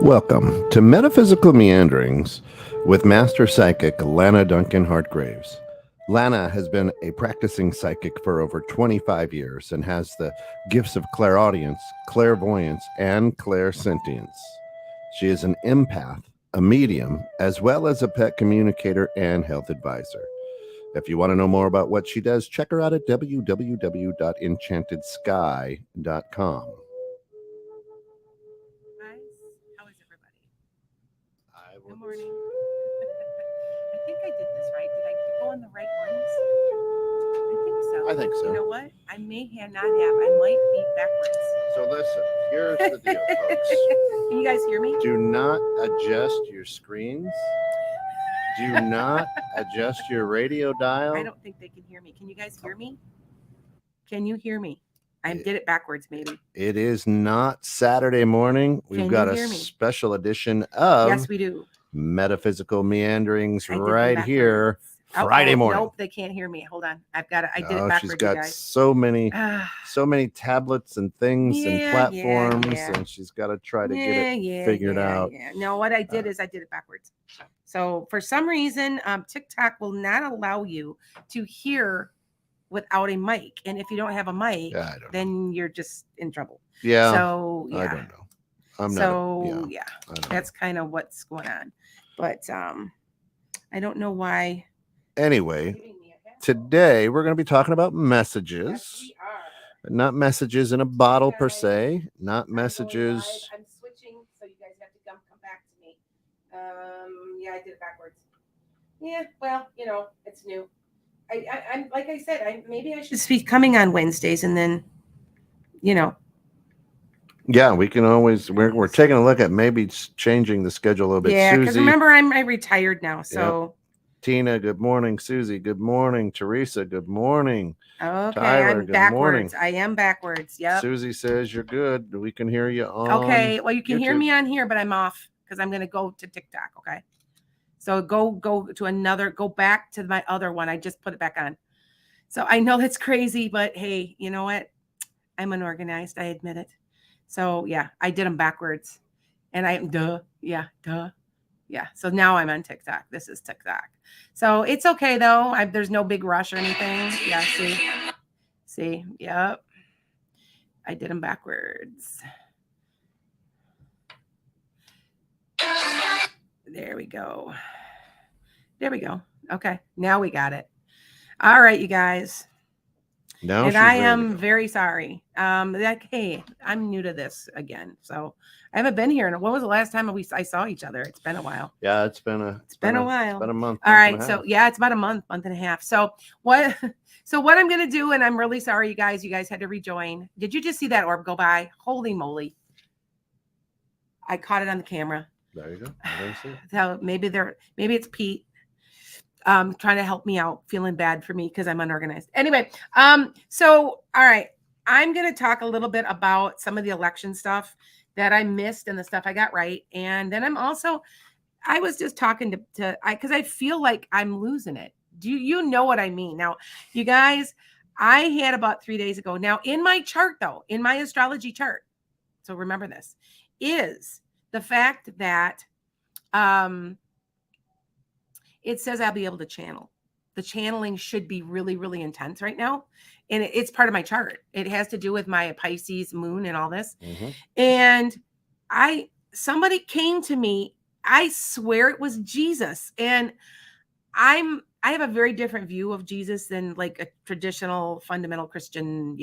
Welcome to Metaphysical Meanderings with Master Psychic Lana Duncan-Hartgraves. Lana has been a practicing psychic for over 25 years and has the gifts of clairaudience, clairvoyance, and clairsentience. She is an empath, a medium, as well as a pet communicator and health advisor. If you want to know more about what she does, check her out at www.enchantedsky.com. Guys, how is everybody? Good Good morning. I think I did this right. Did I go on the right ones? I think so. You know what? I may not have. I might be backwards. So listen, here's the deal, folks. Can you guys hear me? Do not adjust your screens. Do not adjust your radio dial. I don't think they can hear me. Can you guys hear me? Can you hear me? I did it backwards, maybe. It is not Saturday morning. We've Can got you a hear me? special edition of Yes, we do. Metaphysical Meanderings I did them right here backwards. Friday morning. Nope, they can't hear me. Hold on. I've got it. I did it Oh, backwards, she's you got guys. so many tablets and things and platforms, yeah. and she's got to try to get it figured out. Yeah. No, what I did is I did it backwards. So for some reason, TikTok will not allow you to hear without a mic. And if you don't have a mic, then you're just in trouble. Yeah. So I don't know. that's kind of what's going on. But I don't know why. Anyway, today we're going to be talking about messages. Yes, we are. Not messages in a bottle per se, not messages. I'm switching, so you guys have to come back to me. Yeah, I did it backwards. Yeah, well, it's new. I'm like I said, maybe I should be coming on Wednesdays, and then, Yeah, we can always. We're taking a look at maybe changing the schedule a little bit. Yeah, because Susie, remember, I'm retired now, so. Yep. Tina, good morning. Susie, good morning. Teresa, good morning. Okay, Tyler, I'm good backwards. morning. I am backwards. Yep. Susie says you're good. We can hear you on. Okay, well, you can hear YouTube. me on here, but I'm off because I'm going to go to TikTok. Okay, so go back to my other one. I just put it back on. So I know that's crazy, but hey, you know what? I'm unorganized. I admit it. So yeah, I did them backwards, and yeah. So now I'm on TikTok. This is TikTok. So it's okay though. There's no big rush or anything. Yeah. See. Yep. I did them backwards. There we go. Okay. Now we got it. All right, you guys. Now and I am very sorry. Hey, I'm new to this again, so I haven't been here. And when was the last time I saw each other? It's been a while. Yeah, it's been a while. It's been a month. All right, so yeah, it's about a month and a half. So what I'm gonna do, and I'm really sorry, you guys had to rejoin. Did you just see that orb go by? Holy moly! I caught it on the camera. There you go. I didn't see it. So maybe it's Pete. Trying to help me out, feeling bad for me because I'm unorganized. Anyway, so all right, I'm going to talk a little bit about some of the election stuff that I missed and the stuff I got right. And then I was just talking because I feel like I'm losing it. Do you know what I mean? Now, you guys, I had about 3 days ago. Now, in my chart, though, in my astrology chart, so remember this, is the fact that it says I'll be able to channel. The channeling should be really, really intense right now. And it's part of my chart. It has to do with my Pisces moon and all this. Mm-hmm. And somebody came to me. I swear it was Jesus. And I have a very different view of Jesus than like a traditional fundamental Christian,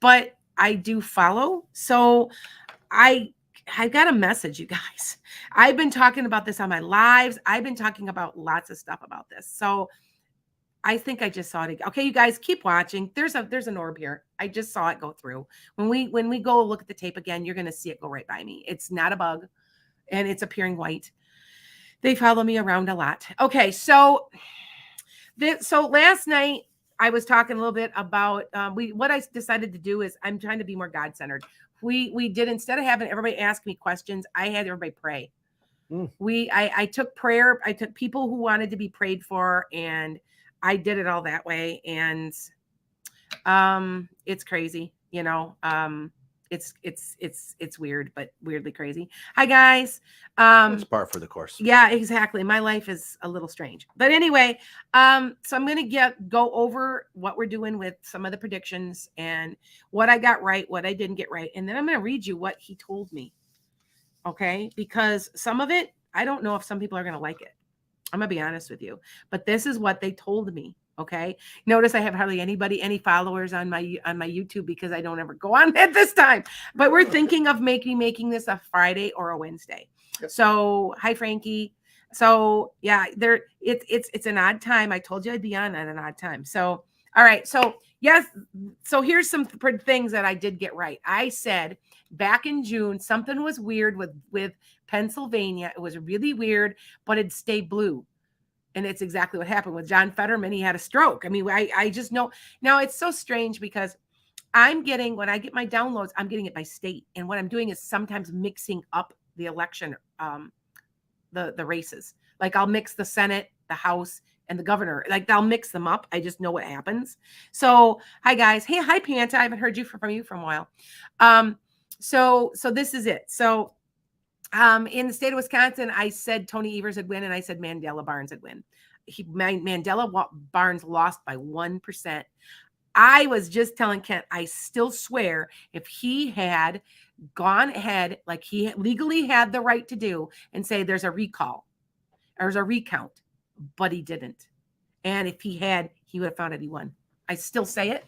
but I do follow. So I got a message, you guys. I've been talking about this on my lives. I've been talking about lots of stuff about this. So I think I just saw it again. Okay, you guys keep watching. There's an orb here. I just saw it go through. When we go look at the tape again, you're going to see it go right by me. It's not a bug, and it's appearing white. They follow me around a lot. Okay, so last night I was talking a little bit about what I decided to do is I'm trying to be more God-centered. We did, instead of having everybody ask me questions, I had everybody pray. I took prayer. I took people who wanted to be prayed for, and I did it all that way. And it's crazy, it's weird, but weirdly crazy. Hi guys. It's par for the course. Yeah, exactly. My life is a little strange. But anyway, so I'm gonna go over what we're doing with some of the predictions and what I got right, what I didn't get right, and then I'm gonna read you what he told me. Okay, because some of it, I don't know if some people are gonna like it. I'm gonna be honest with you, but this is what they told me. Okay. Notice I have hardly any followers on my YouTube because I don't ever go on at this time. But we're thinking of making this a Friday or a Wednesday. Yep. So hi Frankie. So yeah, it's an odd time. I told you I'd be on at an odd time. So all right. So yes. So here's some things that I did get right. I said back in June something was weird with Pennsylvania. It was really weird, but it'd stay blue. And it's exactly what happened with John Fetterman. He had a stroke. I mean, I just know. Now it's so strange because when I get my downloads, I'm getting it by state. And what I'm doing is sometimes mixing up the election, the races. Like I'll mix the Senate, the House, and the governor. Like I'll mix them up. I just know what happens. So hi guys. Hey, hi Panta. I haven't heard from you for a while. So this is it. So in the state of Wisconsin, I said Tony Evers would win, and I said Mandela Barnes would win. Mandela Barnes lost by 1%. I was just telling Kent, I still swear if he had gone ahead, like he legally had the right to do, and say there's a recall, there's a recount, but he didn't. And if he had, he would have found it, he won. I still say it.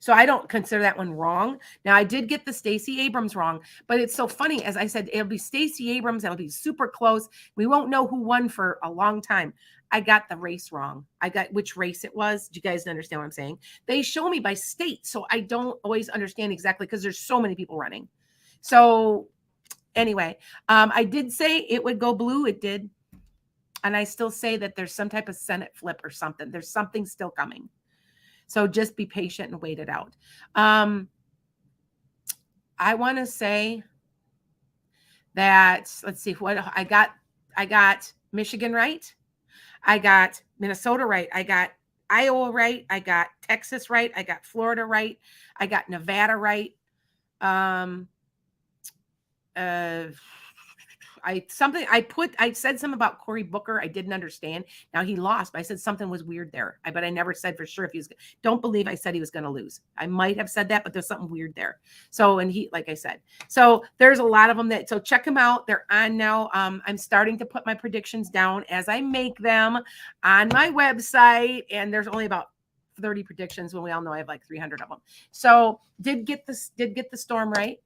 So I don't consider that one wrong. Now I did get the Stacey Abrams wrong, but it's so funny. As I said, it'll be Stacey Abrams. It'll be super close. We won't know who won for a long time. I got the race wrong. I got which race it was. Do you guys understand what I'm saying? They show me by state, so I don't always understand exactly because there's so many people running. So anyway, I did say it would go blue. It did. And I still say that there's some type of Senate flip or something. There's something still coming. So just be patient and wait it out. I want to say that, let's see what I got. I got Michigan right. I got Minnesota right. I got Iowa right. I got Texas right. I got Florida right. I got Nevada right. I said something about Cory Booker. I didn't understand. Now he lost, but I said something was weird there. But I never said for sure if he was. Don't believe I said he was going to lose. I might have said that, but there's something weird there. So, and he, like I said, so there's a lot of them so check them out. They're on now. I'm starting to put my predictions down as I make them on my website, and there's only about 30 predictions when we all know I have like 300 of them. So did get the storm right.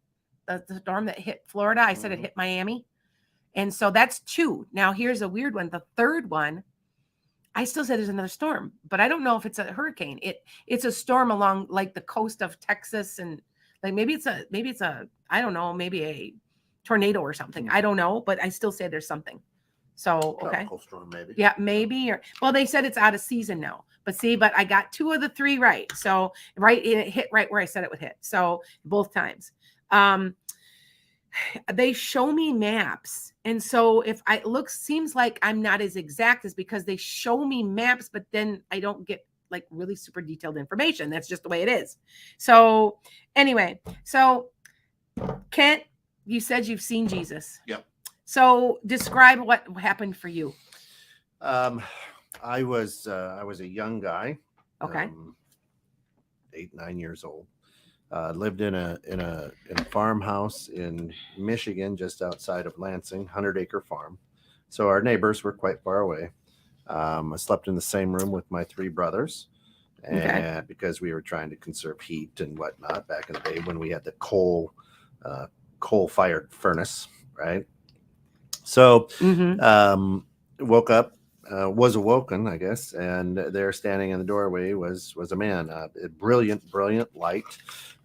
The storm that hit Florida. I said it hit Miami. And so that's 2. Now here's a weird one. The third one, I still said there's another storm, but I don't know if it's a hurricane. It's a storm along like the coast of Texas, and like maybe it's a I don't know, maybe a tornado or something. I don't know, but I still say there's something. So okay, tropical storm maybe. Yeah, maybe. Or well, they said it's out of season now. But I got 2 of the 3 right. So it hit right where I said it would hit. So both times. They show me maps. And so if seems like I'm not as exact as because they show me maps, but then I don't get like really super detailed information. That's just the way it is. So anyway, so Kent, you said you've seen Jesus. Yep. So describe what happened for you. I was a young guy. Okay. 8, 9 years old. Lived in a farmhouse in Michigan, just outside of Lansing, 100-acre farm. So our neighbors were quite far away. I slept in the same room with my 3 brothers, and because we were trying to conserve heat and whatnot back in the day when we had the coal-fired furnace, right? So woke up. Was awoken, I guess, and there standing in the doorway was a man, brilliant light.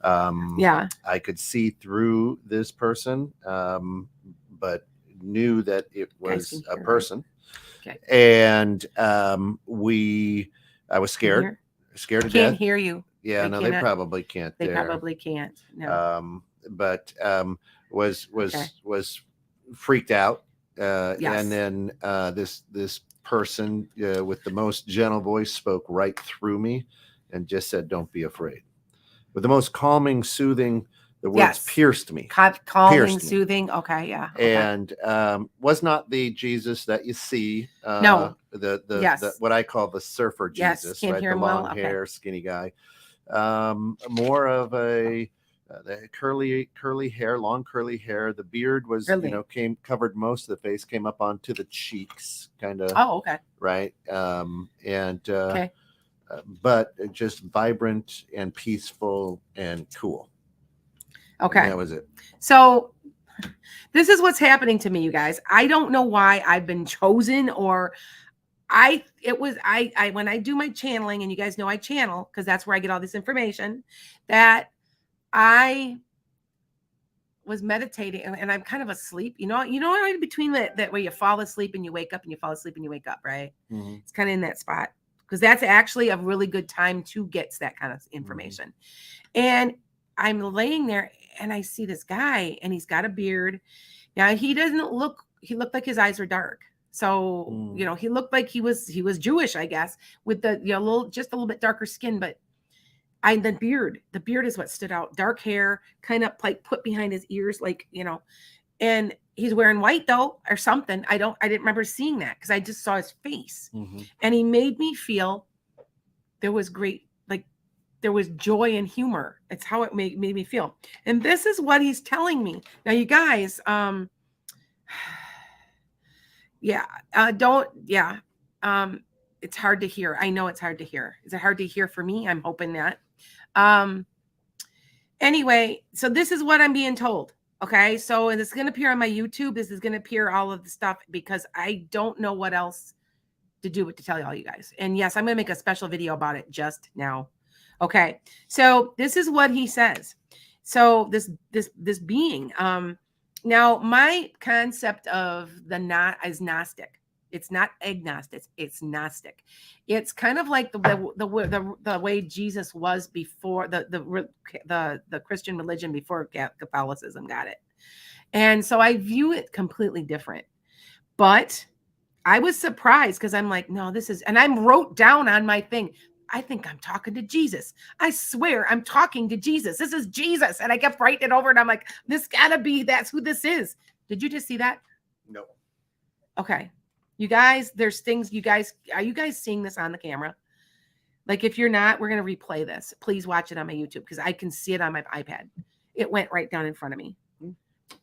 I could see through this person, but knew that it was a person. Okay. And I was scared to death. Can't hear you. Yeah, no, they probably can't. They probably can't. No. But was freaked out. Yes. And then this person with the most gentle voice spoke right through me and just said, "Don't be afraid," with the most calming, soothing The words Yes. pierced me. Calming, Pierced me. soothing. Okay, yeah. Okay. And was not the Jesus that you see. No. The Yes. what I call the surfer Yes, Jesus, can't right? hear The him well? long Okay. hair, skinny guy. More of a the curly hair, long curly hair. The beard was, Really? covered most of the face, came up onto the cheeks, kind of. Oh, okay. Right. Okay. But just vibrant and peaceful and cool. Okay. And that was it. So this is what's happening to me, you guys. I don't know why I've been chosen, or I when I do my channeling, and you guys know I channel because that's where I get all this information, that I was meditating and I'm kind of asleep. Right between that where you fall asleep and you wake up and you fall asleep and you wake up, right? Mm-hmm. It's kind of in that spot because that's actually a really good time to get that kind of information. Mm-hmm. And I'm laying there and I see this guy and he's got a beard. Now he looked like his eyes are dark. So, he looked like he was Jewish, I guess, with the, just a little bit darker skin, but the beard is what stood out. Dark hair, kind of like put behind his ears, and he's wearing white though, or something. I didn't remember seeing that because I just saw his face. Mm-hmm. And he made me feel there was there was joy and humor. It's how it made me feel. And this is what he's telling me. Now, you guys, it's hard to hear. I know it's hard to hear. Is it hard to hear for me? I'm hoping that. Anyway, so this is what I'm being told. Okay. So, and it's going to appear on my YouTube. This is going to appear all of the stuff because I don't know what else to do but to tell all you guys. And yes, I'm going to make a special video about it just now. Okay. So this is what he says. So this being, now my concept of is Gnostic. It's not agnostic. It's Gnostic. It's kind of like the way Jesus was before the Christian religion before Catholicism got it. And so I view it completely different. But I was surprised because I'm like, no, and I wrote down on my thing, I think I'm talking to Jesus. I swear I'm talking to Jesus. This is Jesus. And I kept writing it over and I'm like, that's who this is. Did you just see that? No. Okay. You guys, there's things are you guys seeing this on the camera? Like if you're not, we're going to replay this. Please watch it on my YouTube because I can see it on my iPad. It went right down in front of me.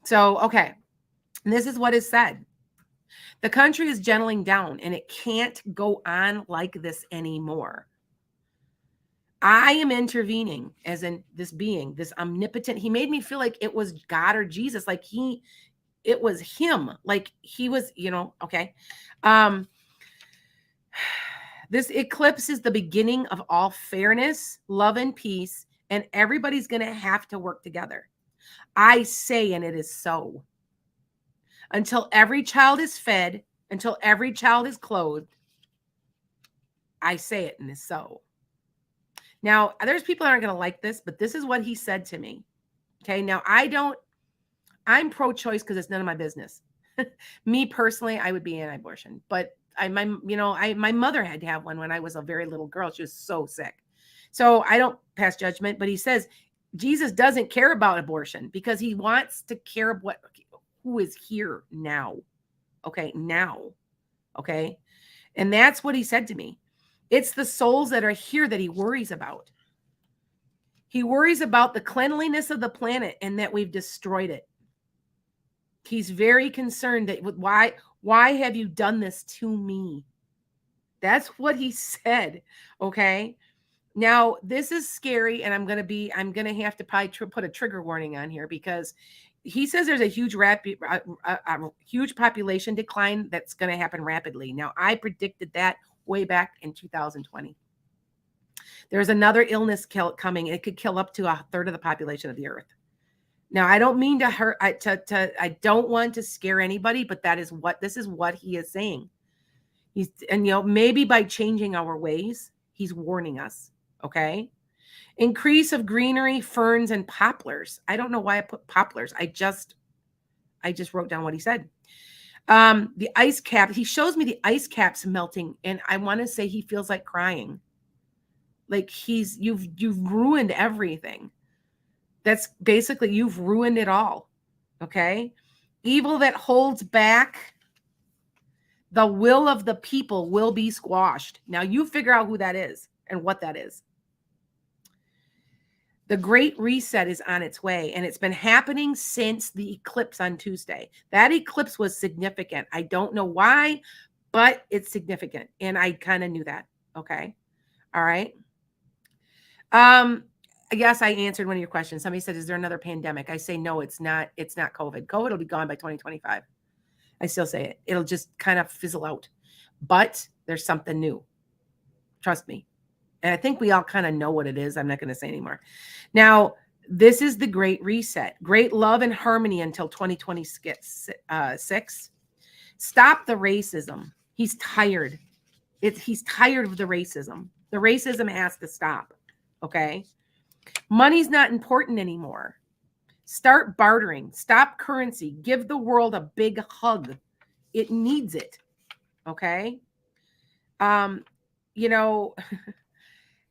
So, okay. And this is what is said. The country is gentling down and it can't go on like this anymore. I am intervening as in this being, this omnipotent. He made me feel like it was God or Jesus. Like it was him. Like he was, okay. This eclipse is the beginning of all fairness, love, and peace. And everybody's going to have to work together. I say, and it is so. Until every child is fed, until every child is clothed, I say it, and it's so. Now, there's people that aren't going to like this, but this is what he said to me. Okay. Now I'm pro-choice because it's none of my business. Me personally, I would be anti-abortion, but my mother had to have one when I was a very little girl. She was so sick. So I don't pass judgment, but he says Jesus doesn't care about abortion because he wants to care about who is here now. Okay. Now. Okay. And that's what he said to me. It's the souls that are here that he worries about. He worries about the cleanliness of the planet and that we've destroyed it. He's very concerned that why have you done this to me? That's what he said. Okay. Now this is scary. And I'm going to have to probably put a trigger warning on here because he says there's a huge huge population decline that's going to happen rapidly. Now I predicted that way back in 2020. There's another illness coming. It could kill up to 1/3 of the population of the earth. Now, I don't mean to hurt. I don't want to scare anybody, but this is what he is saying. Maybe by changing our ways, he's warning us. Okay. Increase of greenery, ferns, and poplars. I don't know why I put poplars. I just wrote down what he said. The ice cap. He shows me the ice caps melting, and I want to say he feels like crying. Like you've ruined everything. That's basically, you've ruined it all. Okay. Evil that holds back the will of the people will be squashed. Now you figure out who that is and what that is. The Great Reset is on its way, and it's been happening since the eclipse on Tuesday. That eclipse was significant. I don't know why, but it's significant. And I kind of knew that. Okay. All right. Yes, I answered one of your questions. Somebody said, is there another pandemic? I say, no, it's not. It's not COVID. COVID will be gone by 2025. I still say it. It'll just kind of fizzle out. But there's something new. Trust me. And I think we all kind of know what it is. I'm not going to say anymore. Now, this is the Great Reset. Great love and harmony until 2026. Stop the racism. He's tired. He's tired of the racism. The racism has to stop. Okay? Money's not important anymore. Start bartering. Stop currency. Give the world a big hug. It needs it. Okay? You know,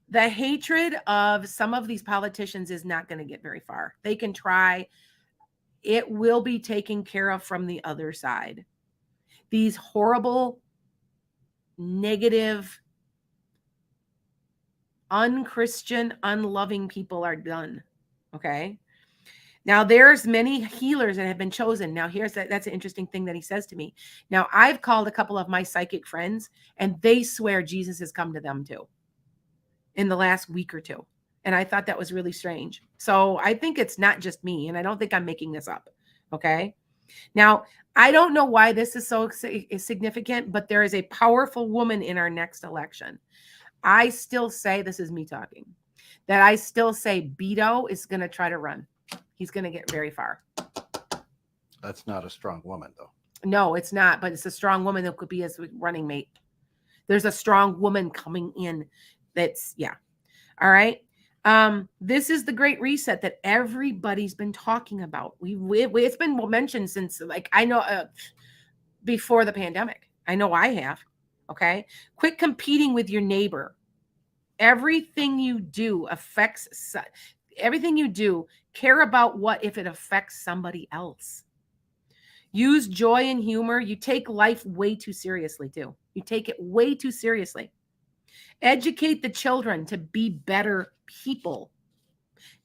the hatred of some of these politicians is not going to get very far. They can try. It will be taken care of from the other side. These horrible, negative, unchristian, unloving people are done. Okay? Now, there's many healers that have been chosen. Now, that's an interesting thing that he says to me. Now, I've called a couple of my psychic friends, and they swear Jesus has come to them too in the last week or two. And I thought that was really strange. So I think it's not just me, and I don't think I'm making this up. Okay. Now, I don't know why this is so significant, but there is a powerful woman in our next election. I still say, this is me talking, that I still say Beto is going to try to run. He's going to get very far. That's not a strong woman, though. No, it's not, but it's a strong woman that could be his running mate. There's a strong woman coming in. That's, yeah. All right. This is the Great Reset that everybody's been talking about. It's been mentioned since, like, I know before the pandemic. I know I have. Okay. Quit competing with your neighbor. Everything you do affects everything you do. Care about what if it affects somebody else. Use joy and humor. You take life way too seriously too. You take it way too seriously. Educate the children to be better people.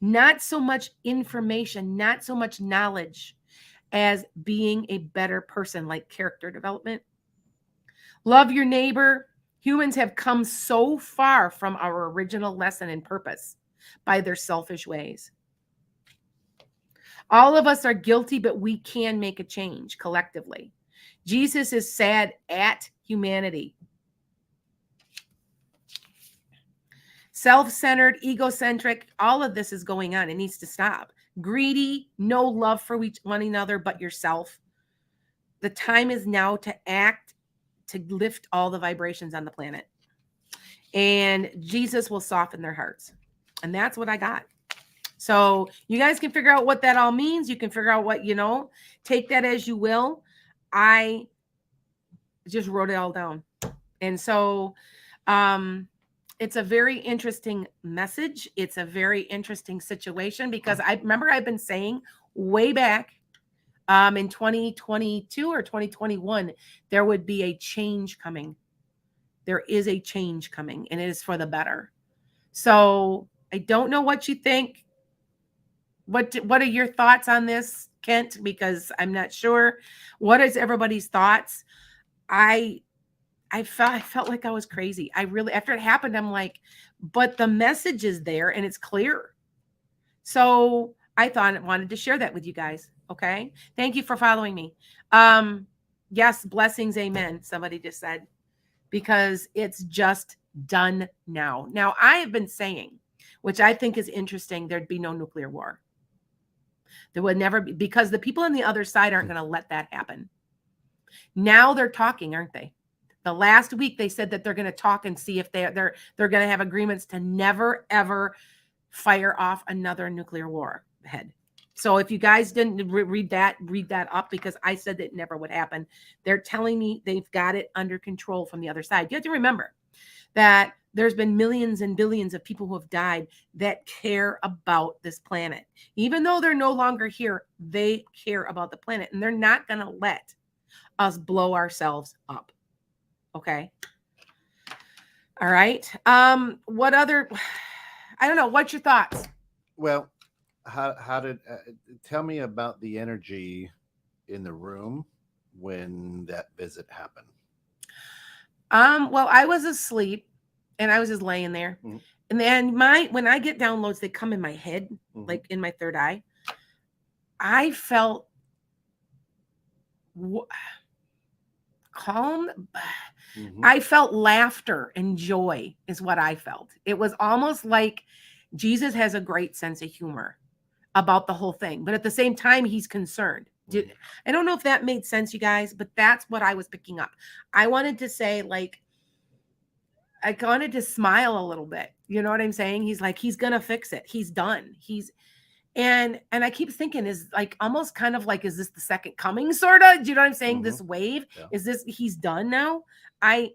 Not so much information, not so much knowledge as being a better person, like character development. Love your neighbor. Humans have come so far from our original lesson and purpose by their selfish ways. All of us are guilty, but we can make a change collectively. Jesus is sad at humanity. Self-centered, egocentric, all of this is going on. It needs to stop. Greedy, no love for one another but yourself. The time is now to act, to lift all the vibrations on the planet. And Jesus will soften their hearts. And that's what I got. So you guys can figure out what that all means. You can figure out what, take that as you will. I just wrote it all down. And so it's a very interesting message. It's a very interesting situation because I remember I've been saying way back in 2022 or 2021, there would be a change coming. There is a change coming, and it is for the better. So I don't know what you think. What are your thoughts on this, Kent? Because I'm not sure. What is everybody's thoughts? I felt like I was crazy. I really, after it happened, I'm like, but the message is there and it's clear. So I wanted to share that with you guys. Okay. Thank you for following me. Yes. Blessings. Amen. Somebody just said, because it's just done now. Now I have been saying, which I think is interesting, there'd be no nuclear war. There would never be, because the people on the other side aren't going to let that happen. Now they're talking, aren't they? The last week they said that they're going to talk and see if they're going to have agreements to never ever fire off another nuclear war head. So if you guys didn't read that up, because I said that it never would happen. They're telling me they've got it under control from the other side. You have to remember that there's been millions and billions of people who have died that care about this planet. Even though they're no longer here, they care about the planet, and they're not going to let us blow ourselves up. Okay. All right. What other, I don't know. What's your thoughts? Well, how did tell me about the energy in the room when that visit happened? Well, I was asleep and I was just laying there. Mhm. And then when I get downloads, they come in my head, like in my third eye. I felt calm. I felt laughter and joy is what I felt. It was almost like Jesus has a great sense of humor about the whole thing, but at the same time, he's concerned. I don't know if that made sense, you guys, but that's what I was picking up. I wanted to say, like, I wanted to smile a little bit. You know what I'm saying? He's like, he's gonna fix it. He's done. And I keep thinking, is like almost kind of like, is this the second coming, sort of? Do you know what I'm saying? This wave, is this, he's done now? I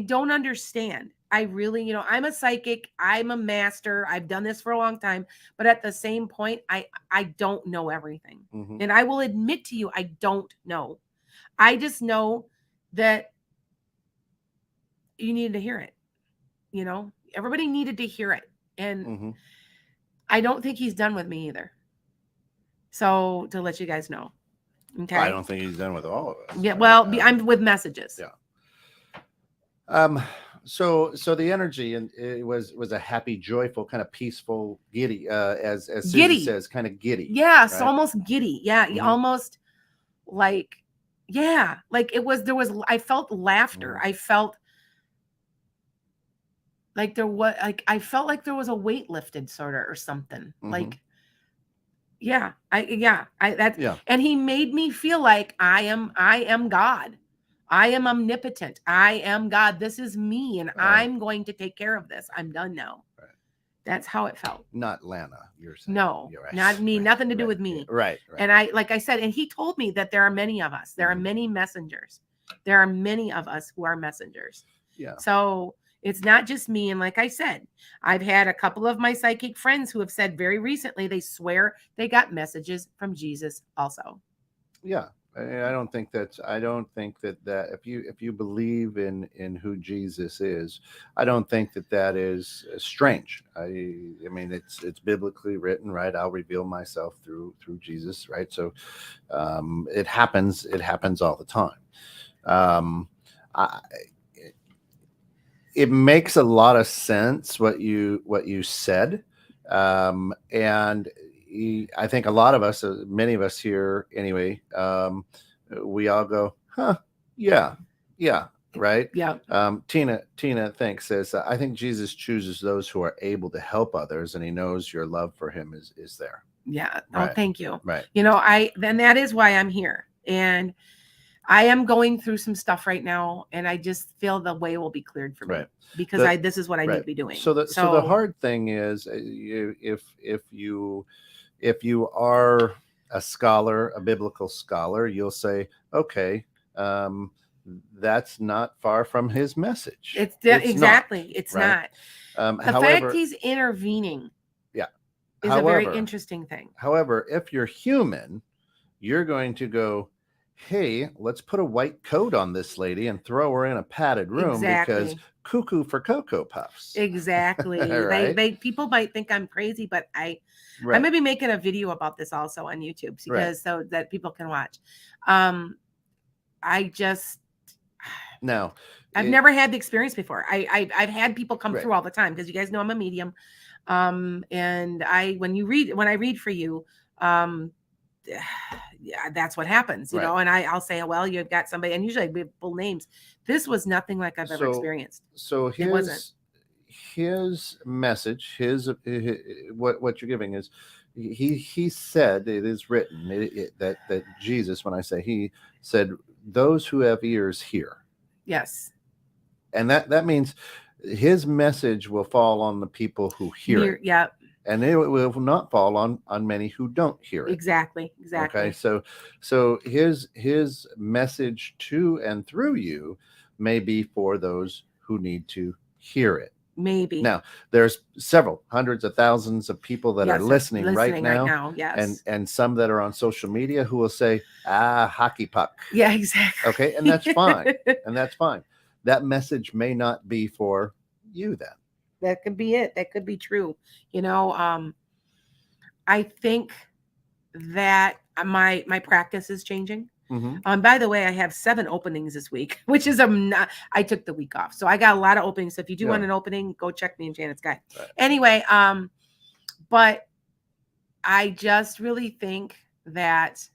don't understand. I really, I'm a psychic. I'm a master. I've done this for a long time, but at the same point, I don't know everything. And I will admit to you, I don't know. I just know that you needed to hear it. Everybody needed to hear it. And I don't think he's done with me either. So to let you guys know. Okay. I don't think he's done with all of us. Yeah. Well, I'm with messages. Yeah. So the energy, and it was a happy, joyful, kind of peaceful, giddy, as Susie says, kind of giddy. Yeah. Right? Almost giddy. Yeah. Almost like, yeah, like I felt laughter. I felt like I felt like there was a weight lifted sort of, or something like, and he made me feel like I am God. I am omnipotent. I am God. This is me, and I'm going to take care of this. I'm done now. Right. That's how it felt. Not Lana, you're saying. No, right. Not me. Right. Nothing to do with me. Right. And like I said, and he told me that there are many of us. There are many messengers. There are many of us who are messengers. Yeah. So it's not just me. And like I said, I've had a couple of my psychic friends who have said very recently, they swear they got messages from Jesus also. Yeah. I don't think that if you believe in who Jesus is, I don't think that is strange. I mean, it's biblically written, right? I'll reveal myself through Jesus, right? So it happens all the time. It makes a lot of sense what you said, and I think a lot of us, many of us here anyway, we all go, huh, yeah, right? Yeah. Tina thanks, says, I think Jesus chooses those who are able to help others, and he knows your love for him is there. Yeah. Right. Oh, thank you. Right. Then that is why I'm here. And I am going through some stuff right now, and I just feel the way will be cleared for me, because this is what I need to be doing. So the hard thing is, if you are a scholar, a biblical scholar, you'll say, okay, that's not far from his message. It's exactly. It's right? not. The fact he's intervening is a very interesting thing. However, if you're human, you're going to go, hey, let's put a white coat on this lady and throw her in a padded room because cuckoo for Cocoa Puffs. Exactly. Right? People might think I'm crazy, but I may be making a video about this also on YouTube, because so that people can watch. I've never had the experience before. I've had people come through all the time, because you guys know I'm a medium. And when I read for you, yeah, that's what happens, you know, and I'll say, well, you've got somebody, and usually we have full names. This was nothing like I've ever experienced. So his message, what you're giving is, he said, it is written that Jesus, when I say he said, those who have ears hear. Yes. And that means his message will fall on the people who hear it. Yeah. and it will not fall on many who don't hear it. Exactly. Okay, so his message to and through you may be for those who need to hear it. Maybe. Now, there's several hundreds of thousands of people that Yes, are listening right now, yes. and some that are on social media who will say, hockey puck. Yeah, exactly. Okay, and that's fine. And that's fine. That message may not be for you then. That could be it. That could be true. You know, I think that my practice is changing. By the way, I have 7 openings this week, which is I took the week off, so I got a lot of openings. So if you do want an opening, go check me and Janet's guy. Right. Anyway, but I just really think that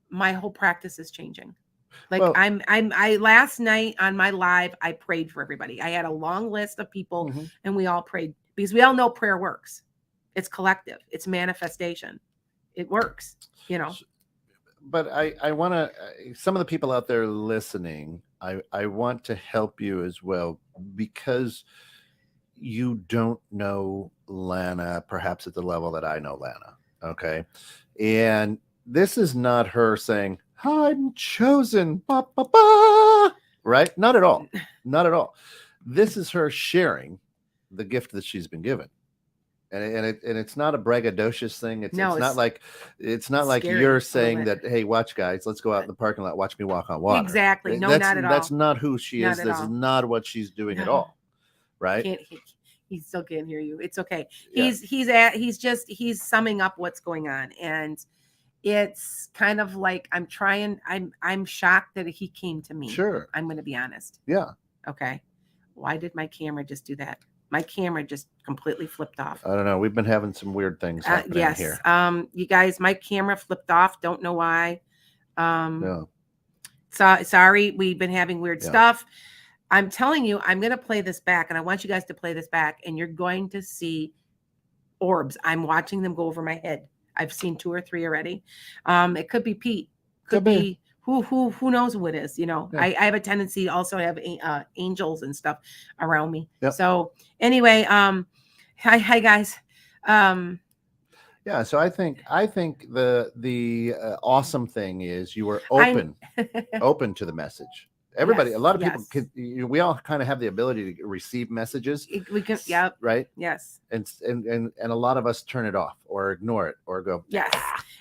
my whole practice is changing. Like, Well, I last night on my live, I prayed for everybody. I had a long list of people, and we all prayed, because we all know prayer works. It's collective. It's manifestation. It works, you know. But I want to, some of the people out there listening, I want to help you as well, because you don't know Lana perhaps at the level that I know Lana. Okay. And this is not her saying, I'm chosen, ba, ba, ba, right? Not at all. Not at all. This is her sharing the gift that she's been given. And it's not a braggadocious thing. It's not like you're saying that, hey, watch, guys, let's go out in the parking lot, watch me walk on water. Exactly. No, not at all. That's not who she is. Not at This all. is not what she's doing at all. Right? He still can't hear you. It's okay. Yeah. He's summing up what's going on, and it's kind of like I'm shocked that he came to me. Sure. I'm going to be honest. Yeah. Okay. Why did my camera just do that? My camera just completely flipped off. I don't know. We've been having some weird things happening here. You guys, my camera flipped off. Don't know why. No. Sorry, we've been having weird stuff. I'm telling you, I'm going to play this back, and I want you guys to play this back, and you're going to see orbs. I'm watching them go over my head. I've seen 2 or 3 already. It could be Pete. Could be who knows who it is. You know, I have a tendency to also have angels and stuff around me. Yep. So anyway, hi guys. Yeah, so I think the awesome thing is you were open to the message. Everybody, a lot of people, we all kind of have the ability to receive messages. We can, right. Yes. And a lot of us turn it off or ignore it or go. Yes.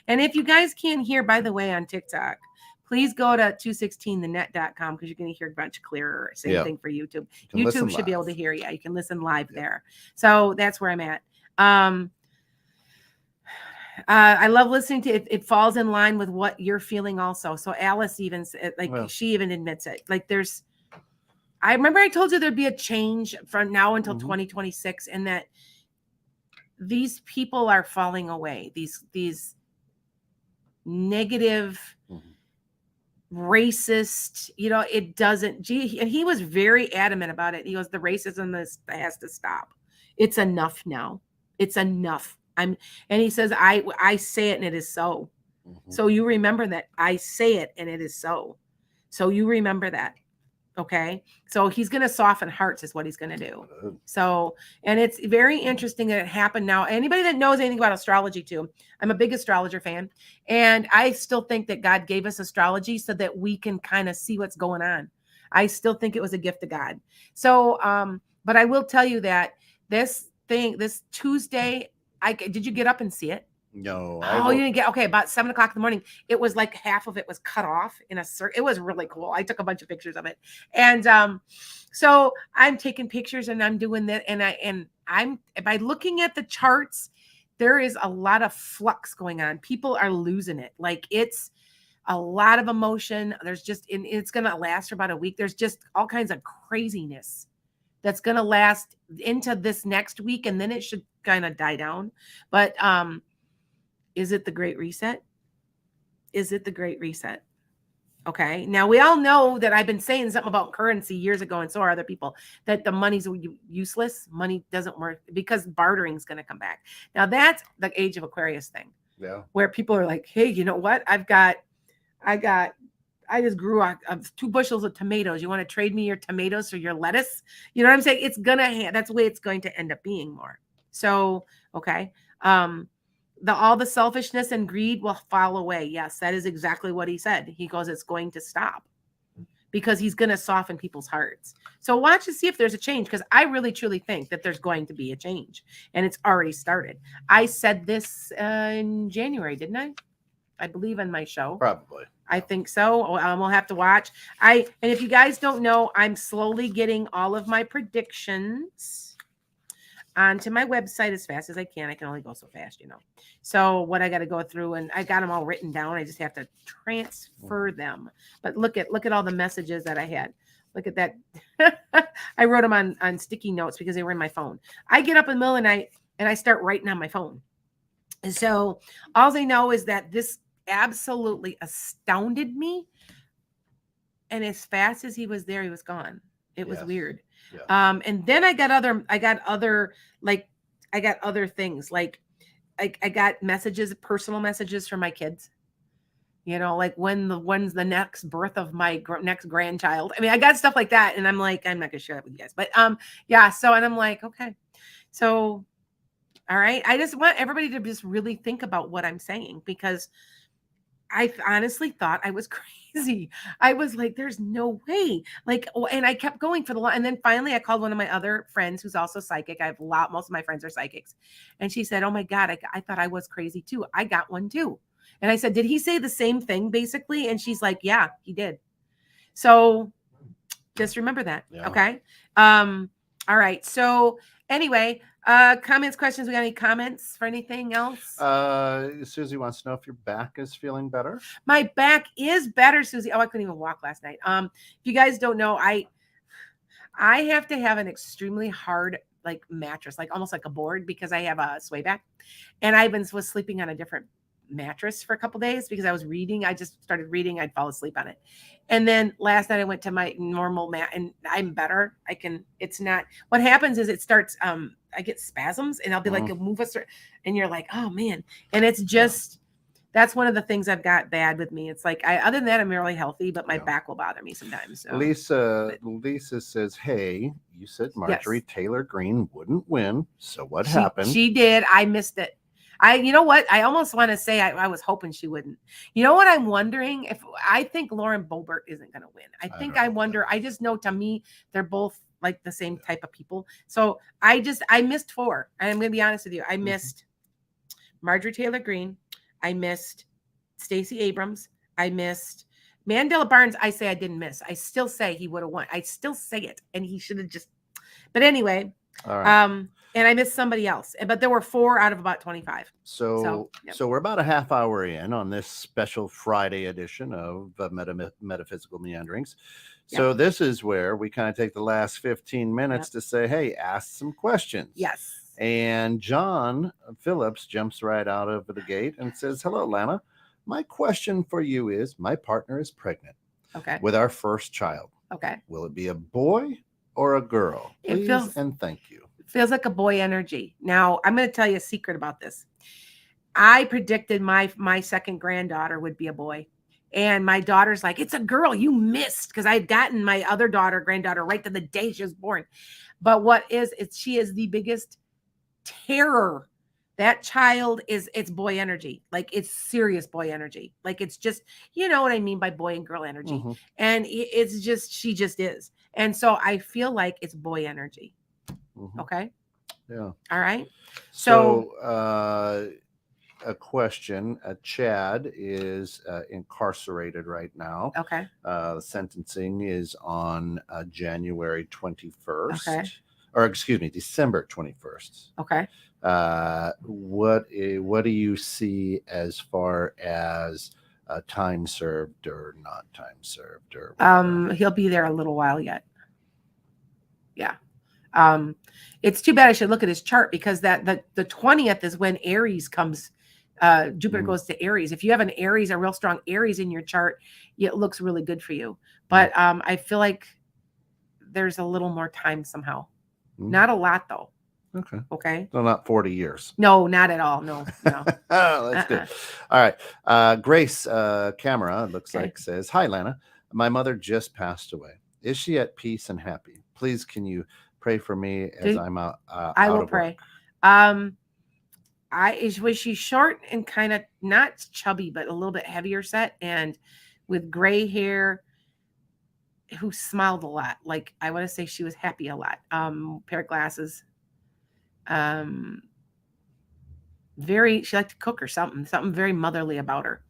And if you guys can't hear, by the way, on TikTok, please go to 216thenet.com, because you're going to hear a bunch clearer. Same thing for YouTube. YouTube should be able to hear you. You can listen live there. So that's where I'm at. I love listening to it. It falls in line with what you're feeling also. So Alice even she even admits it. Like I remember I told you there'd be a change from now until 2026, and that these people are falling away. These negative, racist, it doesn't, and he was very adamant about it. He goes, the racism has to stop. It's enough now. It's enough. And he says, I say it and it is so. So you remember that. I say it and it is so. So you remember that. Okay. So he's going to soften hearts is what he's going to do. So, and it's very interesting that it happened now. Anybody that knows anything about astrology too, I'm a big astrologer fan. And I still think that God gave us astrology so that we can kind of see what's going on. I still think it was a gift of God. So, but I will tell you that this Tuesday, did you get up and see it? No. You didn't get, okay. About 7:00 in the morning, it was like half of it was cut off in a circle. It was really cool. I took a bunch of pictures of it. And so I'm taking pictures and I'm doing that. And I'm by looking at the charts, there is a lot of flux going on. People are losing it. Like, it's a lot of emotion. There's just, and it's going to last for about a week. There's just all kinds of craziness that's going to last into this next week. And then it should kind of die down. But is it the Great Reset? Is it the Great Reset? Okay. Now, we all know that I've been saying something about currency years ago, and so are other people, that the money's useless. Money doesn't work because bartering is going to come back. Now, that's the age of Aquarius thing. Yeah. Where people are like, hey, you know what? I just grew 2 bushels of tomatoes. You want to trade me your tomatoes or your lettuce? You know what I'm saying? It's that's the way it's going to end up being more. So, okay. All the selfishness and greed will fall away. Yes, that is exactly what he said. He goes, it's going to stop because he's going to soften people's hearts. So watch to see if there's a change, because I really truly think that there's going to be a change, and it's already started. I said this in January, didn't I? I believe in my show. Probably. I think so. We'll have to watch. And if you guys don't know, I'm slowly getting all of my predictions onto my website as fast as I can. I can only go so fast, you know. So what I got to go through, and I got them all written down. I just have to transfer them. But look at all the messages that I had. Look at that. I wrote them on sticky notes because they were in my phone. I get up in the middle of the night and I start writing on my phone. And so all they know is that this absolutely astounded me. And as fast as he was there, he was gone. It was weird. Yeah. And then I got other things. Like I got messages, personal messages from my kids, you know, like when's the next birth of my next grandchild. I mean, I got stuff like that. And I'm like, I'm not gonna share that with you guys, but yeah. So, and I'm like, okay, so, all right. I just want everybody to just really think about what I'm saying, because I honestly thought I was crazy. I was like, there's no way. Like, and I kept going for the long. And then finally I called one of my other friends who's also psychic. I have most of my friends are psychics. And she said, oh my God, I thought I was crazy too. I got one too. And I said, did he say the same thing basically? And she's like, yeah, he did. So just remember that. Yeah. Okay. All right. So anyway, comments, questions. We got any comments for anything else? Susie wants to know if your back is feeling better. My back is better, Susie. Oh, I couldn't even walk last night. If you guys don't know, I have to have an extremely hard like mattress, like almost like a board, because I have a sway back, and was sleeping on a different mattress for a couple days because I was reading. I just started reading. I'd fall asleep on it. And then last night I went to my normal mat and I'm better. It's not, what happens is it starts, I get spasms and I'll be like, move us, and you're like, oh man. And it's just, that's one of the things I've got bad with me. It's like, other than that, I'm really healthy, but my back will bother me sometimes. So. Lisa says, hey, you said Marjorie Taylor Greene wouldn't win. So what happened? She did. I missed it. You know what? I almost want to say I was hoping she wouldn't. You know what I'm wondering? I think Lauren Boebert isn't going to win. I just know, to me, they're both like the same type of people. So I missed 4. I'm going to be honest with you. I missed Marjorie Taylor Greene. I missed Stacey Abrams. I missed Mandela Barnes. I say I didn't miss. I still say he would have won. I still say it. And he should have just, but anyway, all right. And I missed somebody else, but there were 4 out of about 25. So we're about a half hour in on this special Friday edition of Metaphysical Meanderings. So this is where we kind of take the last 15 minutes to say, hey, ask some questions. Yes. And John Phillips jumps right out of the gate and says, hello, Lana. My question for you is, my partner is pregnant with our first child. Okay. Will it be a boy or a girl? Please and thank you. Feels like a boy energy. Now, I'm going to tell you a secret about this. I predicted my second granddaughter would be a boy. And my daughter's like, it's a girl. You missed, because I had gotten my other granddaughter, right to the day she was born. But she is the biggest terror. That child it's boy energy. Like, it's serious boy energy. Like, it's just, you know what I mean by boy and girl energy. Mm-hmm. And it's just, she just is. And so I feel like it's boy energy. Mm-hmm. Okay. Yeah. All right. So a question. Chad is incarcerated right now. Okay. The sentencing is on January 21st. Okay. Or excuse me, December 21st. Okay. What do you see as far as time served or not time served, or whatever? He'll be there a little while yet. Yeah. It's too bad I should look at his chart, because the 20th is when Aries comes. Jupiter goes to Aries. If you have a real strong Aries in your chart, it looks really good for you. But I feel like there's a little more time somehow. Not a lot though. Okay. Okay. So not 40 years. No, not at all. No. Oh, that's good. All right. Grace Camera, looks like, says, hi, Lana. My mother just passed away. Is she at peace and happy? Please, can you pray for me as I'm out? I will pray. Was she short and kind of not chubby, but a little bit heavier set and with gray hair, who smiled a lot. Like, I want to say she was happy a lot. Pair of glasses. She liked to cook or something very motherly about her.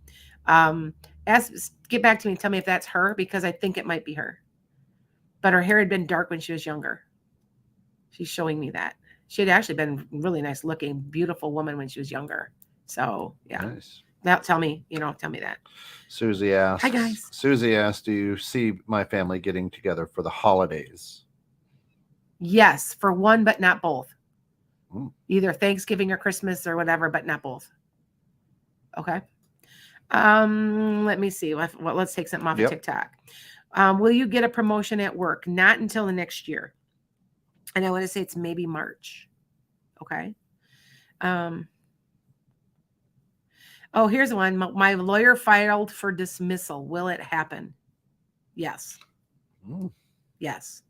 Get back to me and tell me if that's her, because I think it might be her. But her hair had been dark when she was younger. She's showing me that. She had actually been really nice looking, beautiful woman when she was younger. So yeah. Nice. Now tell me that. Susie asks. Hi, guys. Susie asked, do you see my family getting together for the holidays? Yes, for one, but not both. Either Thanksgiving or Christmas or whatever, but not both. Okay. Let me see. Let's take something off of TikTok. Will you get a promotion at work? Not until the next year. And I want to say it's maybe March. Okay. Here's one. My lawyer filed for dismissal. Will it happen? Yes. Yes.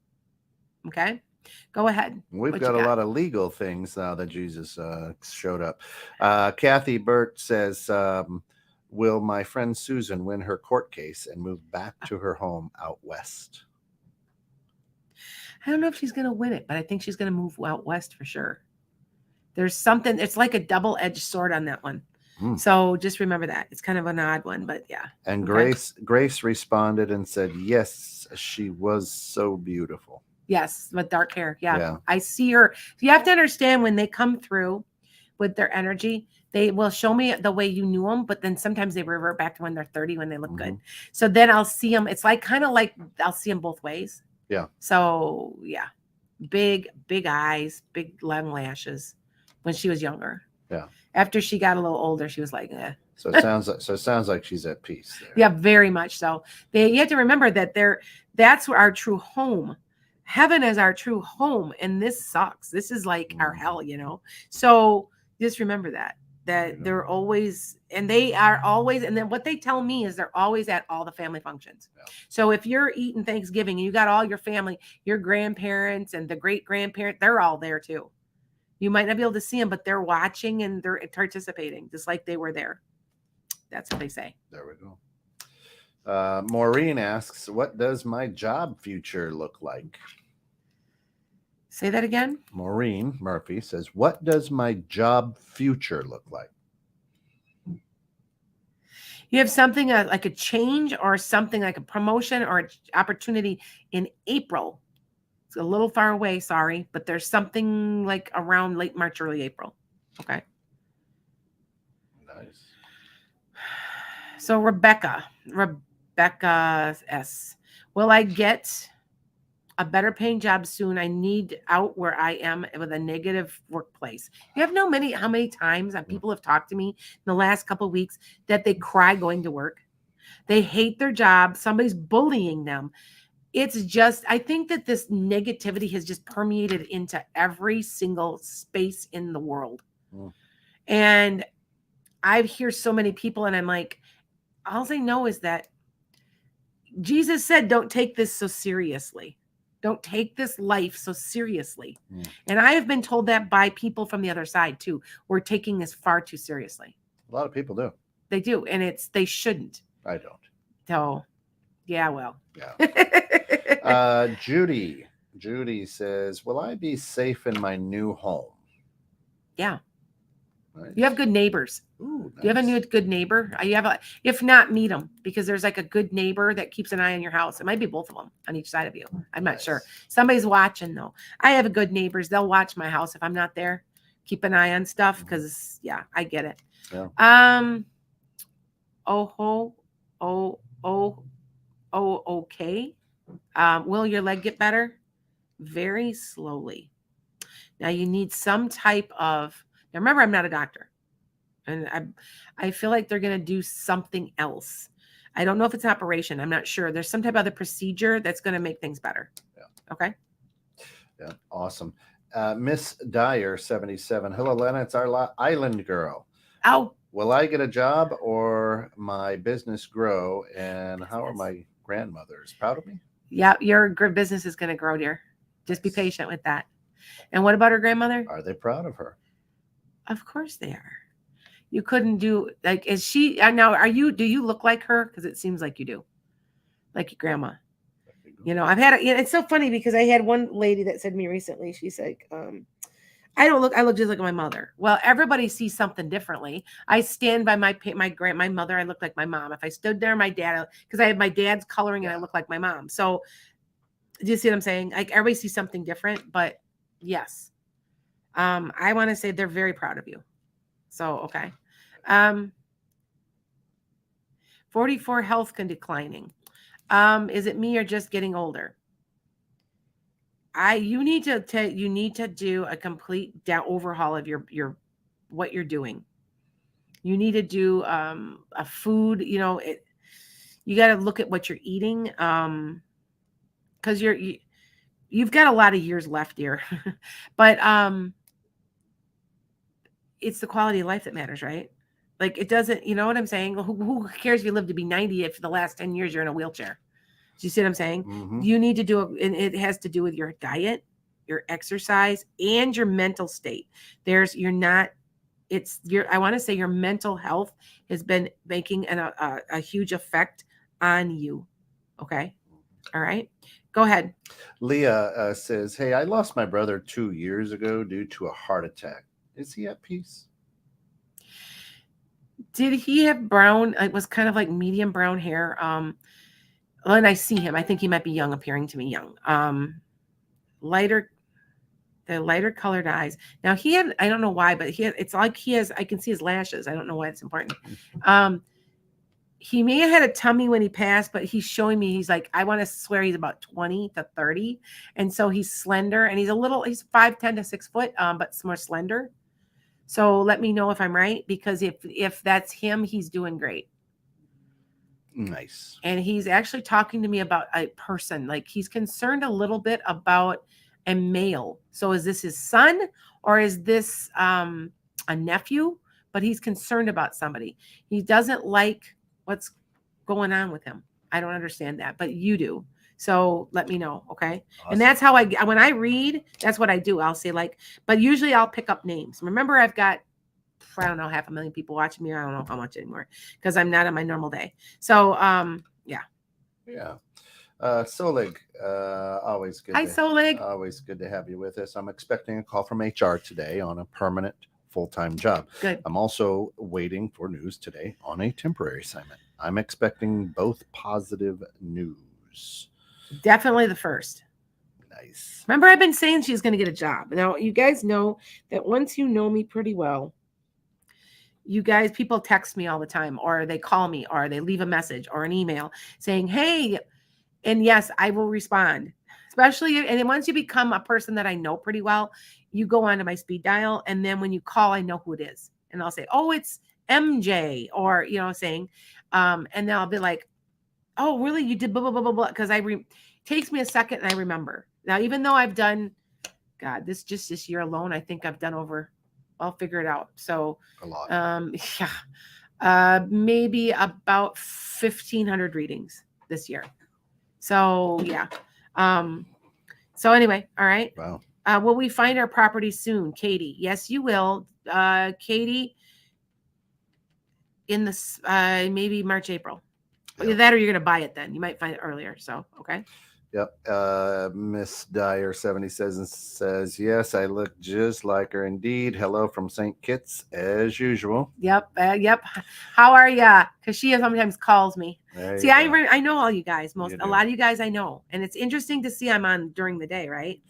Okay. Go ahead. We've got a lot of legal things now that Jesus showed up. Kathy Burt says, will my friend Susan win her court case and move back to her home out west? I don't know if she's going to win it, but I think she's going to move out west for sure. There's something, it's like a double-edged sword on that one. So just remember that. It's kind of an odd one, but yeah. And Grace responded and said, yes, she was so beautiful. Yes, with dark hair. Yeah. I see her. You have to understand, when they come through with their energy, they will show me the way you knew them, but then sometimes they revert back to when they're 30, when they look good. So then I'll see them. It's like kind of like I'll see them both ways. Yeah. So yeah, big eyes, big long lashes when she was younger. Yeah. After she got a little older, she was like, eh. So it sounds like she's at peace there. Yeah, very much so. You have to remember that that's our true home. Heaven is our true home, and this sucks. This is like our hell, So just remember that they're always, and they are always, and then what they tell me is they're always at all the family functions. Yeah. So if you're eating Thanksgiving and you got all your family, your grandparents and the great grandparents, they're all there too. You might not be able to see them, but they're watching and they're participating just like they were there. That's what they say. There we go. Maureen asks, what does my job future look like? Say that again. Maureen Murphy says, what does my job future look like? You have something like a change or something like a promotion or an opportunity in April. It's a little far away, sorry, but there's something like around late March, early April. Okay. Nice. So Rebecca S. Will I get a better paying job soon? I need out where I am with a negative workplace. You have how many times that people have talked to me in the last couple of weeks that they cry going to work. They hate their job. Somebody's bullying them. It's just, I think that this negativity has just permeated into every single space in the world. And I hear so many people and I'm like, all I know is that Jesus said, don't take this so seriously. Don't take this life so seriously. And I have been told that by people from the other side too. We're taking this far too seriously. A lot of people do. They do. And they shouldn't. I don't. So, yeah, well. Yeah. Judy says, will I be safe in my new home? Yeah. Nice. You have good neighbors. Ooh, nice. Do you have a good neighbor? If not, meet them, because there's like a good neighbor that keeps an eye on your house. It might be both of them on each side of you. I'm not sure. Somebody's watching though. I have good neighbors. They'll watch my house if I'm not there. Keep an eye on stuff because I get it. Yeah. Okay. Will your leg get better? Very slowly. Now you need some type of. Now remember, I'm not a doctor, and I feel like they're going to do something else. I don't know if it's an operation. I'm not sure. There's some type of other procedure that's going to make things better. Yeah. Okay. Yeah. Awesome. Miss Dyer 77. Hello, Lana. It's our island girl. Oh. Will I get a job or my business grow? And how are my grandmothers? Proud of me? Yeah, your business is going to grow, dear. Just be patient with that. And what about her grandmother? Are they proud of her? Of course they are. You couldn't do like, is she now? Do you look like her? Because it seems like you do, like your grandma. I've had it's so funny because I had one lady that said to me recently, she's like, I look just like my mother. Well, everybody sees something differently. I stand by my mother. I look like my mom. If I stood there, my dad, because I have my dad's coloring and I look like my mom. So do you see what I'm saying? Like everybody sees something different, but yes. I want to say they're very proud of you. So, okay. 44 health declining. Is it me or just getting older? You need to do a complete overhaul of your what you're doing. You need to do a food, you got to look at what you're eating cuz you've got a lot of years left here. But it's the quality of life that matters, right? Like it doesn't, you know what I'm saying? Who cares if you live to be 90 if the last 10 years you're in a wheelchair? Do you see what I'm saying? Mm-hmm. You need to do it, and it has to do with your diet, your exercise, and your mental state. I want to say your mental health has been making a huge effect on you. Okay. All right. Go ahead. Leah says, hey, I lost my brother 2 years ago due to a heart attack. Is he at peace? Did he have brown? It was kind of like medium brown hair. When I see him, I think he might be young, appearing to me young. The lighter colored eyes. Now he had, I don't know why, but it's like I can see his lashes. I don't know why it's important. He may have had a tummy when he passed, but he's showing me, he's like, I want to swear he's about 20 to 30. And so he's slender and he's 5'10" to 6 foot, but more slender. So let me know if I'm right, because if that's him, he's doing great. Nice. And he's actually talking to me about a person. Like he's concerned a little bit about a male. So is this his son or is this a nephew? But he's concerned about somebody. He doesn't like what's going on with him. I don't understand that, but you do. So let me know. Okay. Awesome. And that's how when I read, that's what I do. I'll say but usually I'll pick up names. Remember, I've got, I don't know, 500,000 people watching me. I don't know how much anymore because I'm not on my normal day. So, yeah. Yeah. Solig, always good. Hi, Solig. Always good to have you with us. I'm expecting a call from HR today on a permanent full-time job. Good. I'm also waiting for news today on a temporary assignment. I'm expecting both positive news. Definitely the first. Nice. Remember, I've been saying she's going to get a job. Now, you guys know that once you know me pretty well, people text me all the time, or they call me, or they leave a message or an email saying, hey, and yes, I will respond. Especially, and then once you become a person that I know pretty well, you go onto my speed dial, and then when you call, I know who it is. And I'll say, oh, it's MJ, or, saying, and then I'll be like, oh, really? You did blah, blah, blah, blah, blah. Because takes me a second and I remember. Now, even though I've done, God, this year alone, I think I've done I'll figure it out. So a lot. Yeah. Maybe about 1,500 readings this year. So yeah. So anyway, all right. Wow. Will we find our property soon, Katie? Yes, you will. Katie, in this maybe March, April. Yep. That, or you're going to buy it then. You might find it earlier. So, okay. Yep. Miss Dyer 70 says, yes, I look just like her. Indeed. Hello from St. Kitts as usual. Yep. Yep. How are ya? Because she sometimes calls me. See, I know all you guys. A lot of you guys I know. And it's interesting to see I'm on during the day, right?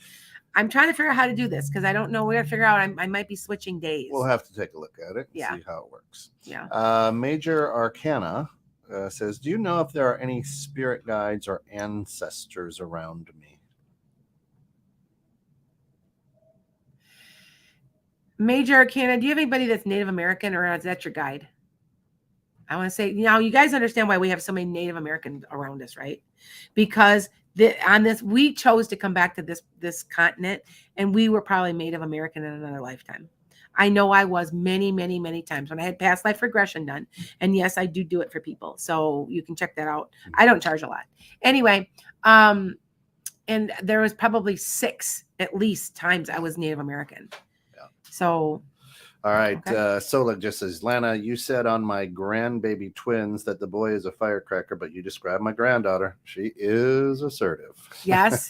I'm trying to figure out how to do this because I don't know. We got to figure out. I might be switching days. We'll have to take a look at it and see how it works. Yeah. Major Arcana says, do you know if there are any spirit guides or ancestors around me? Major Arcana, do you have anybody that's Native American, or is that your guide? I want to say, you guys understand why we have so many Native Americans around us, right? Because we chose to come back to this continent, and we were probably Native American in another lifetime. I know I was many, many, many times when I had past life regression done. And yes, I do it for people. So you can check that out. I don't charge a lot. Anyway, and there was probably 6 at least times I was Native American. Yeah. So All right. Okay. Sola just says, Lana, you said on my grandbaby twins that the boy is a firecracker, but you described my granddaughter. She is assertive. Yes.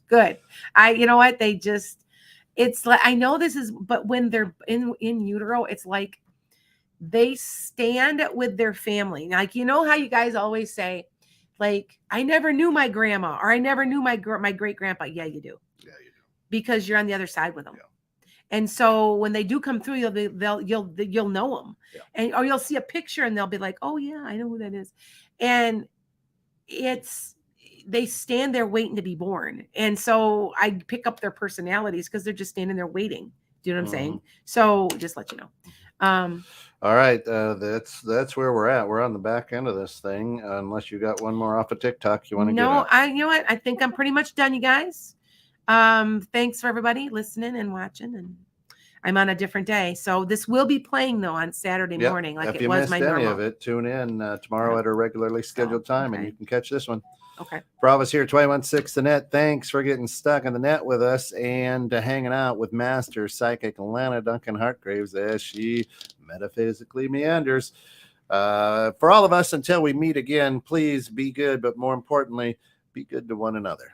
Good. You know what? It's like, I know this is, but when they're in utero, it's like they stand with their family. Like, you know how you guys always say, like, I never knew my grandma, or I never knew my great grandpa. Yeah, you do. Yeah, you do. Because you're on the other side with them. Yeah. And so when they do come through, you'll know them, Yeah. and or you'll see a picture and they'll be like, oh yeah, I know who that is. And they stand there waiting to be born. And so I pick up their personalities because they're just standing there waiting. Do you know what I'm saying? So just let you know. All right, that's where we're at. We're on the back end of this thing. Unless you got one more off of TikTok you want to get out. You know what? I think I'm pretty much done, you guys. Thanks for everybody listening and watching, and I'm on a different day. So this will be playing though on Saturday morning, like if it you was missed my any normal. of it, tune in tomorrow at a regularly scheduled time, and okay. you can catch this one. Okay. For all of us here at 216 The Net, thanks for getting stuck in the net with us and hanging out with Master Psychic Lana Duncan-Hartgraves as she metaphysically meanders. For all of us, until we meet again, please be good, but more importantly, be good to one another.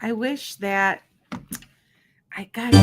I wish that I got